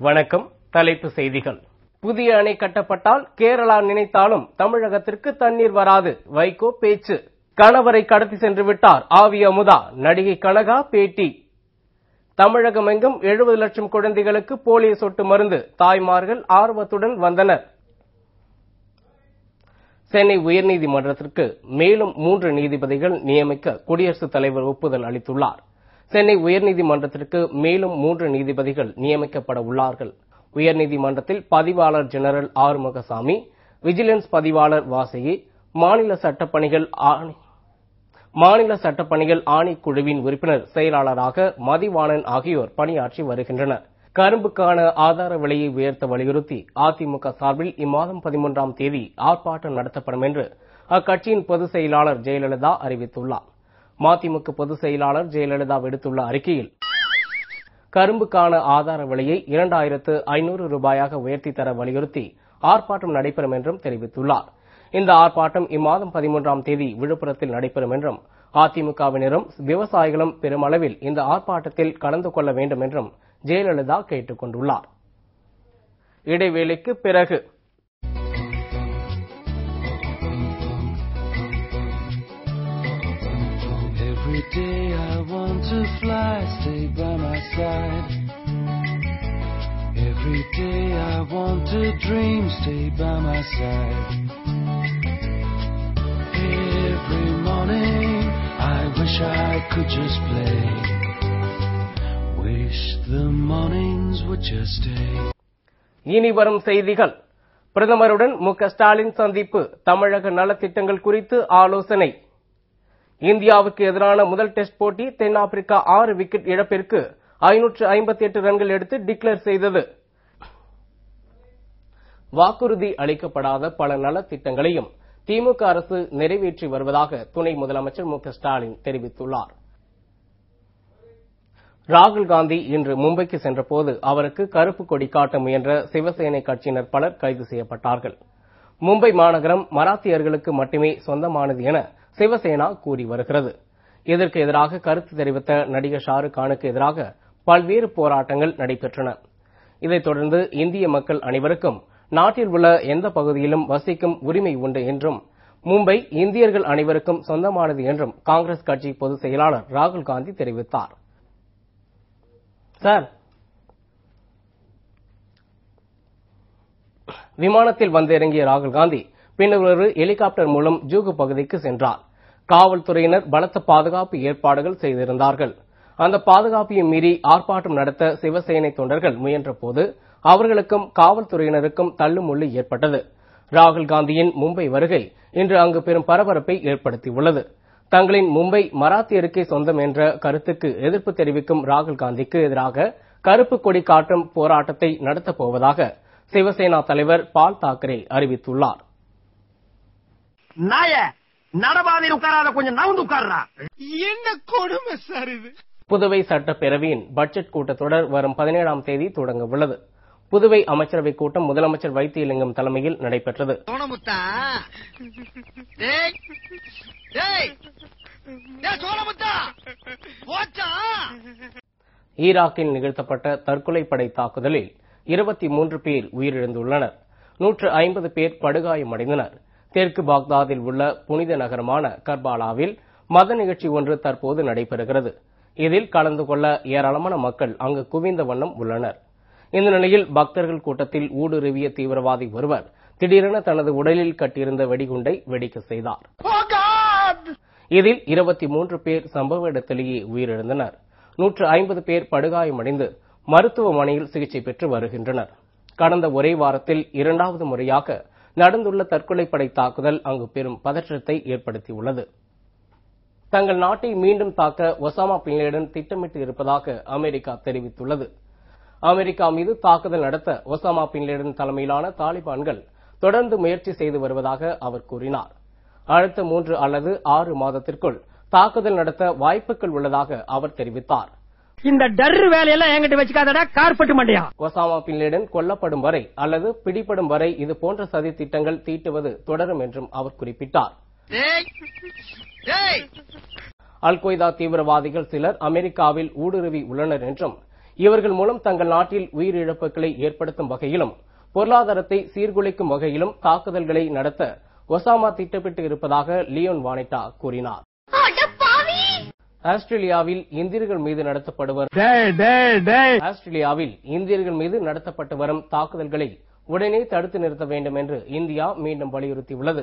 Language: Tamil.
வணக்கம். தலைப்புச் செய்திகள். புதிய அணை கட்டப்பட்டால் கேரளா நினைத்தாலும் தமிழகத்திற்கு தண்ணீர் வராது. வைகோ பேச்சு. கணவரை கடத்தி சென்று விட்டார் ஆவி அமுதா. நடிகை கனகா பேட்டி. தமிழகமெங்கும் 70 லட்சம் குழந்தைகளுக்கு போலியோ சொட்டு மருந்து. தாய்மார்கள் ஆர்வத்துடன் வந்தனர். சென்னை உயர்நீதிமன்றத்திற்கு மேலும் 3 நீதிபதிகள் நியமிக்க குடியரசுத் தலைவர் ஒப்புதல் அளித்துள்ளார். சென்னை உயர்நீதிமன்றத்திற்கு மேலும் 3 நீதிபதிகள் நியமிக்கப்பட உள்ளார்கள். உயர்நீதிமன்றத்தில் பதிவாளர் ஜெனரல் ஆறுமுகசாமி, விஜிலன்ஸ் பதிவாளர் வாசகி, மாநில சட்டப்பணிகள் ஆணைக்குழுவின் உறுப்பினர் செயலாளராக மதிவாணன் ஆகியோர் பணியாற்றி வருகின்றனர். கரும்புக்கான ஆதார விலையை உயர்த்த வலியுறுத்தி அதிமுக சார்பில் இம்மாதம் 13ஆம் தேதி ஆர்ப்பாட்டம் நடத்தப்படும் என்று அக்கட்சியின் பொதுச் செயலாளர் ஜெயலலிதா அறிவித்துள்ளார். மதிமுக பொதுச் செயலாளர் ஜெயலலிதா விடுத்துள்ள அறிக்கையில், கரும்புக்கான ஆதார விலையை 2500 ரூபாயாக உயர்த்தி தர வலியுறுத்தி ஆர்ப்பாட்டம் நடைபெறும் என்றும் தெரிவித்துள்ளார். இந்த ஆர்ப்பாட்டம் இம்மாதம் 13ஆம் தேதி விழுப்புரத்தில் நடைபெறும் என்றும் அதிமுகவினரும் விவசாயிகளும் பெருமளவில் இந்த ஆர்ப்பாட்டத்தில் கலந்து கொள்ள வேண்டும் என்றும் ஜெயலலிதா கேட்டுக் கொண்டுள்ளார். இடைவேளைக்கு பிறகு Every day I want to fly, stay by my side. Every day I want to dream, stay by my side. Every morning I wish I could just play. Wish the mornings would just stay. இனி வரும் செய்திகள். பிரதமருடன் மு.க. ஸ்டாலின் சந்திப்பு. தமிழக நலத்திட்டங்கள் குறித்து ஆலோசனை. இந்தியாவுக்கு எதிரான முதல் டெஸ்ட் போட்டி தென்னாப்பிரிக்கா 6 விக்கெட் இழப்பிற்கு 558 ரன்கள் எடுத்து டிக்ளேர் செய்தது. வாக்குறுதி அளிக்கப்படாத பல நலத்திட்டங்களையும் திமுக அரசு நிறைவேற்றி வருவதாக துணை முதலமைச்சர் மு.க. ஸ்டாலின் தெரிவித்துள்ளார். ராகுல் காந்தி இன்று மும்பைக்கு சென்றபோது அவருக்கு கருப்பு கொடி காட்ட முயன்ற சிவசேனை கட்சியினர் பலர் கைது செய்யப்பட்டார்கள். மும்பை மாநகரம் மராத்தியர்களுக்கு மட்டுமே சொந்தமானது என சிவசேனா கூறி வருகிறது. இதற்கு எதிராக கருத்து தெரிவித்த நடிகர் ஷாருக் கானுக்கு எதிராக பல்வேறு போராட்டங்கள் நடைபெற்றன. இதைத் தொடர்ந்து இந்திய மக்கள் அனைவருக்கும் நாட்டில் உள்ள எந்த பகுதியிலும் வசிக்கும் உரிமை உண்டு என்றும் மும்பை இந்தியர்கள் அனைவருக்கும் சொந்தமானது என்றும் காங்கிரஸ் கட்சி பொதுச் செயலாளர் ராகுல் காந்தி தெரிவித்தார். விமானத்தில் வந்திறங்கிய ராகுல் காந்தி பின்னர் ஒரு ஹெலிகாப்டர் மூலம் ஜூகு பகுதிக்கு சென்றார். காவல்துறையினர் பலத்த பாதுகாப்பு ஏற்பாடுகள் செய்திருந்தார்கள். அந்த பாதுகாப்பையும் மீறி ஆர்ப்பாட்டம் நடத்த சிவசேனை தொண்டர்கள் முயன்றபோது அவர்களுக்கும் காவல்துறையினருக்கும் தள்ளுமுள்ளு ஏற்பட்டது. ராகுல் காந்தியின் மும்பை வருகை இன்று அங்கு பெரும் பரபரப்பை ஏற்படுத்தியுள்ளது. தங்களின் மும்பை மராத்தியருக்கே சொந்தம் என்ற கருத்துக்கு எதிர்ப்பு தெரிவிக்கும் ராகுல் காந்திக்கு எதிராக கருப்பு கொடி காட்டும் போராட்டத்தை நடத்தப் போவதாக சிவசேனா தலைவர் பால் தாக்கரே அறிவித்துள்ளார். நடபாதையில் உட்காராத, கொஞ்சம் நவுந்து உட்கார்றா. என்ன கொடுமை சார் இது. புதுவை சட்டப்பேரவையின் பட்ஜெட் கூட்டத்தொடர் வரும் 17ஆம் தேதி தொடங்க உள்ளது. புதுவை அமைச்சரவைக் கூட்டம் முதலமைச்சர் வைத்தியலிங்கம் தலைமையில் நடைபெற்றது. ஈராக்கில் நிகழ்த்தப்பட்ட தற்கொலைப்படை தாக்குதலில் 23 பேர் உயிரிழந்துள்ளனர். 150 பேர் படுகாயமடைந்தனர். தெற்கு பாக்தாதில் உள்ள புனித நகரமான கர்பாலாவில் மத நிகழ்ச்சி ஒன்று தற்போது நடைபெறுகிறது. இதில் கலந்து கொள்ள ஏராளமான மக்கள் அங்கு குவிந்த வண்ணம் உள்ளனர். இந்த நிலையில் பக்தர்கள் கூட்டத்தில் ஊடுருவிய தீவிரவாதி ஒருவர் திடீரென தனது உடலில் கட்டியிருந்த வெடிகுண்டை வெடிக்க செய்தார். இதில் 23 பேர் சம்பவ இடத்திலேயே உயிரிழந்தனர். 150 பேர் படுகாயமடைந்து மருத்துவமனையில் சிகிச்சை பெற்று வருகின்றனர். கடந்த ஒரே வாரத்தில் 2வது முறையாக நடந்துள்ள தற்கொலைப்படை தாக்குதல் அங்கு பெரும் பதற்றத்தை ஏற்படுத்தியுள்ளது. தங்கள் நாட்டை மீண்டும் தாக்க ஒசாமா பின் லேடன் திட்டமிட்டு இருப்பதாக அமெரிக்கா தெரிவித்துள்ளது. அமெரிக்கா மீது தாக்குதல் நடத்த ஒசாமா பின் லேடன் தலைமையிலான தாலிபான்கள் தொடர்ந்து முயற்சி செய்து வருவதாக அவர் கூறினார். அடுத்த 3 அல்லது 6 மாதத்திற்குள் தாக்குதல் நடத்த வாய்ப்புகள் உள்ளதாக அவர் தெரிவித்தார். இந்த டர்ரு வேலையெல்லாம் என்கிட்ட வச்சுக்காதடா, கார்பெட் மண்டையா. ஒசாமா பின் லேடன் கொல்லப்படும் வரை அல்லது பிடிபடும் வரை இது போன்ற சதி திட்டங்கள் தீட்டுவது தொடரும் என்றும் அவர் குறிப்பிட்டார். அல் கொய்தா தீவிரவாதிகள் சிலர் அமெரிக்காவில் ஊடுருவி உள்ளனர் என்றும் இவர்கள் மூலம் தங்கள் நாட்டில் உயிரிழப்புகளை ஏற்படுத்தும் வகையிலும் பொருளாதாரத்தை சீர்குலைக்கும் வகையிலும் தாக்குதல்களை நடத்த ஒசாமா திட்டமிட்டு இருப்பதாக லியோன் வானெட்டா கூறினார். ஆஸ்திரேலியாவில் இந்தியர்கள் மீது நடத்தப்பட்டு வரும் தாக்குதல்களை உடனே தடுத்து நிறுத்த வேண்டும் என்று இந்தியா மீண்டும் வலியுறுத்தியுள்ளது.